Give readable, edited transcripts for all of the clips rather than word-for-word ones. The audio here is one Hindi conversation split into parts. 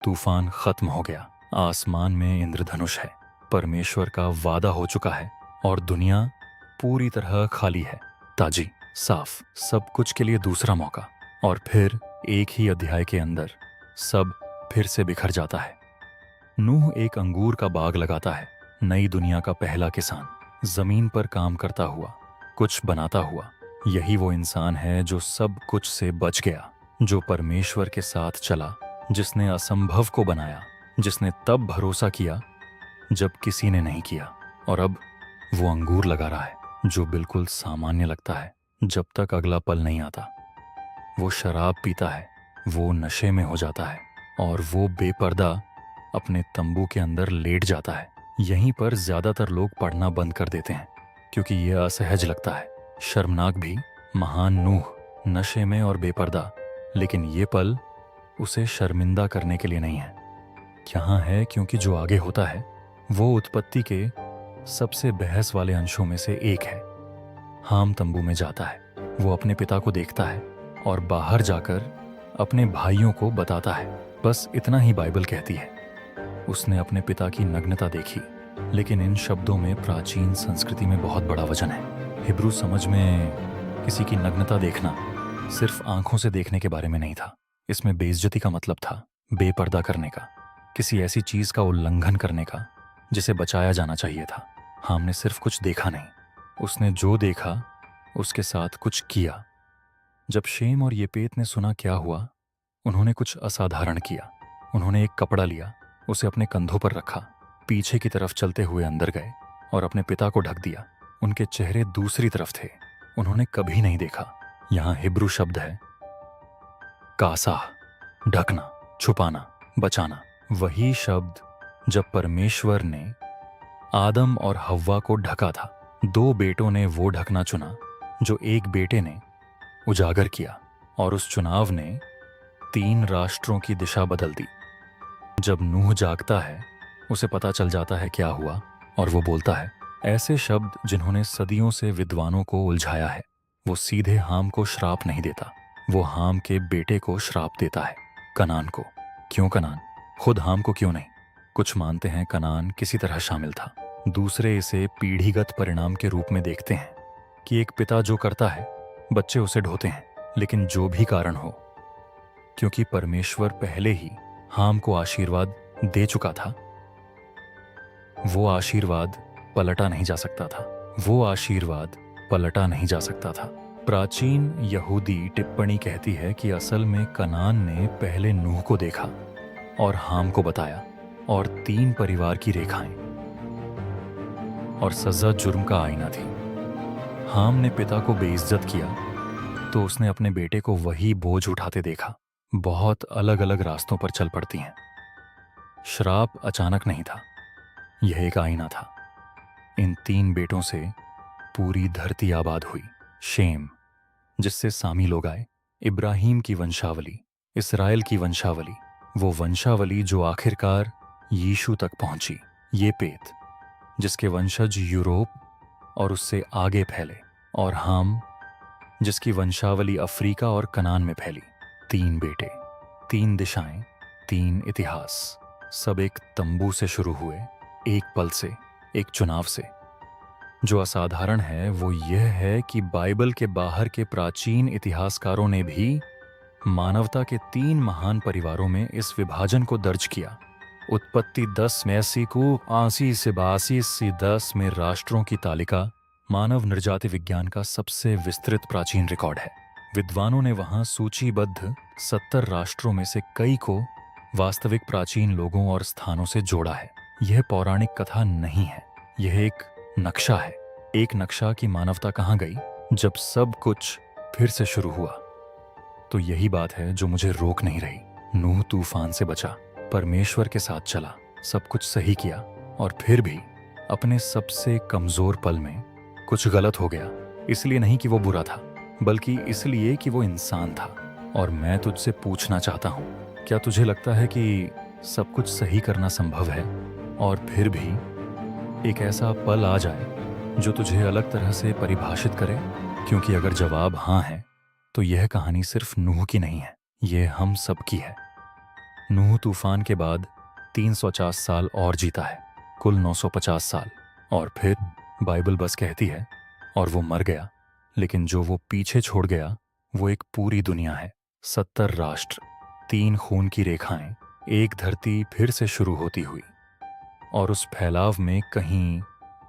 तूफान खत्म हो गया। आसमान में इंद्रधनुष है। परमेश्वर का वादा हो चुका है और दुनिया पूरी तरह खाली है। ताजी, साफ, सब कुछ के लिए दूसरा मौका। और फिर एक ही अध्याय के अंदर सब फिर से बिखर जाता है। नूह एक अंगूर का बाग लगाता है। नई दुनिया का पहला किसान, जमीन पर काम करता हुआ, कुछ बनाता हुआ। यही वो इंसान है जो सब कुछ से बच गया, जो परमेश्वर के साथ चला, जिसने असंभव को बनाया, जिसने तब भरोसा किया जब किसी ने नहीं किया। और अब वो अंगूर लगा रहा है जो बिल्कुल सामान्य लगता है जब तक अगला पल नहीं आता। वो शराब पीता है, वो नशे में हो जाता है और वो बेपर्दा अपने तंबू के अंदर लेट जाता है। यहीं पर ज्यादातर लोग पढ़ना बंद कर देते हैं क्योंकि यह असहज लगता है, शर्मनाक भी। महान नूह नशे में और बेपर्दा, लेकिन ये पल उसे शर्मिंदा करने के लिए नहीं है। यहाँ है क्योंकि जो आगे होता है वो उत्पत्ति के सबसे बहस वाले अंशों में से एक है। हाम तंबू में जाता है, वो अपने पिता को देखता है और बाहर जाकर अपने भाइयों को बताता है। बस इतना ही बाइबल कहती है। उसने अपने पिता की नग्नता देखी, लेकिन इन शब्दों में प्राचीन संस्कृति में बहुत बड़ा वजन है। हिब्रू समझ में किसी की नग्नता देखना सिर्फ आंखों से देखने के बारे में नहीं था। इसमें बेइज्जती का मतलब था, बेपर्दा करने का, किसी ऐसी चीज का उल्लंघन करने का जिसे बचाया जाना चाहिए था। हमने सिर्फ कुछ देखा नहीं, उसने जो देखा उसके साथ कुछ किया। जब शेम और येपेत ने सुना क्या हुआ, उन्होंने कुछ असाधारण किया। उन्होंने एक कपड़ा लिया, उसे अपने कंधों पर रखा, पीछे की तरफ चलते हुए अंदर गए और अपने पिता को ढक दिया। उनके चेहरे दूसरी तरफ थे, उन्होंने कभी नहीं देखा। यहाँ हिब्रू शब्द है कासा, ढकना, छुपाना, बचाना। वही शब्द जब परमेश्वर ने आदम और हव्वा को ढका था। दो बेटों ने वो ढकना चुना जो एक बेटे ने उजागर किया, और उस चुनाव ने 3 राष्ट्रों की दिशा बदल दी। जब नूह जागता है, उसे पता चल जाता है क्या हुआ, और वो बोलता है ऐसे शब्द जिन्होंने सदियों से विद्वानों को उलझाया है। वो सीधे हाम को श्राप नहीं देता, वो हाम के बेटे को श्राप देता है, कनान को। क्यों कनान? खुद हाम को क्यों नहीं? कुछ मानते हैं कनान किसी तरह शामिल था, दूसरे इसे पीढ़ीगत परिणाम के रूप में देखते हैं कि एक पिता जो करता है बच्चे उसे ढोते हैं। लेकिन जो भी कारण हो, क्योंकि परमेश्वर पहले ही हाम को आशीर्वाद दे चुका था, वो आशीर्वाद पलटा नहीं जा सकता था। वो आशीर्वाद पलटा नहीं जा सकता था। प्राचीन यहूदी टिप्पणी कहती है कि असल में कनान ने पहले नूह को देखा और हाम को बताया, और 3 परिवार की रेखाएं और सजा जुर्म का आईना थी। हाम ने पिता को बेइज्जत किया तो उसने अपने बेटे को वही बोझ उठाते देखा। बहुत अलग अलग रास्तों पर चल पड़ती हैं। श्राप अचानक नहीं था, यह एक आईना था। इन 3 बेटों से पूरी धरती आबाद हुई। शेम, जिससे सामी लोग आए, इब्राहिम की वंशावली, इसराइल की वंशावली, वो वंशावली जो आखिरकार यीशु तक पहुंची। येपेत, जिसके वंशज यूरोप और उससे आगे फैले, और हाम, जिसकी वंशावली अफ्रीका और कनान में फैली। 3 बेटे, 3 दिशाएं, 3 इतिहास, सब एक तंबू से शुरू हुए, एक पल से, एक चुनाव से। जो असाधारण है वो यह है कि बाइबल के बाहर के प्राचीन इतिहासकारों ने भी मानवता के 3 महान परिवारों में इस विभाजन को दर्ज किया। उत्पत्ति 10 में 80 को 80 से 82 से 10 में राष्ट्रों की तालिका मानव नृजाति विज्ञान का सबसे विस्तृत प्राचीन रिकॉर्ड है। विद्वानों ने वहां सूचीबद्ध 70 राष्ट्रों में से कई को वास्तविक प्राचीन लोगों और स्थानों से जोड़ा है। यह पौराणिक कथा नहीं है, यह एक नक्शा है। एक नक्शा कि मानवता कहाँ गई जब सब कुछ फिर से शुरू हुआ। तो यही बात है जो मुझे रोक नहीं रही। नूह तूफान से बचा, परमेश्वर के साथ चला, सब कुछ सही किया, और फिर भी अपने सबसे कमजोर पल में कुछ गलत हो गया। इसलिए नहीं कि वो बुरा था, बल्कि इसलिए कि वो इंसान था। और मैं तुझसे पूछना चाहता हूँ, क्या तुझे लगता है कि सब कुछ सही करना संभव है और फिर भी एक ऐसा पल आ जाए जो तुझे अलग तरह से परिभाषित करे? क्योंकि अगर जवाब हाँ है, तो यह कहानी सिर्फ नूह की नहीं है, यह हम सब की है। नूह तूफान के बाद 350 साल और जीता है, कुल 950 साल। और फिर बाइबल बस कहती है और वो मर गया, लेकिन जो वो पीछे छोड़ गया वो एक पूरी दुनिया है। 70 राष्ट्र, 3 खून की रेखाएं, एक धरती फिर से शुरू होती हुई। और उस फैलाव में कहीं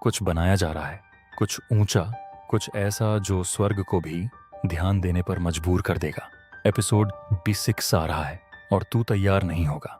कुछ बनाया जा रहा है, कुछ ऊंचा, कुछ ऐसा जो स्वर्ग को भी ध्यान देने पर मजबूर कर देगा। एपिसोड 26 आ रहा है और तू तैयार नहीं होगा।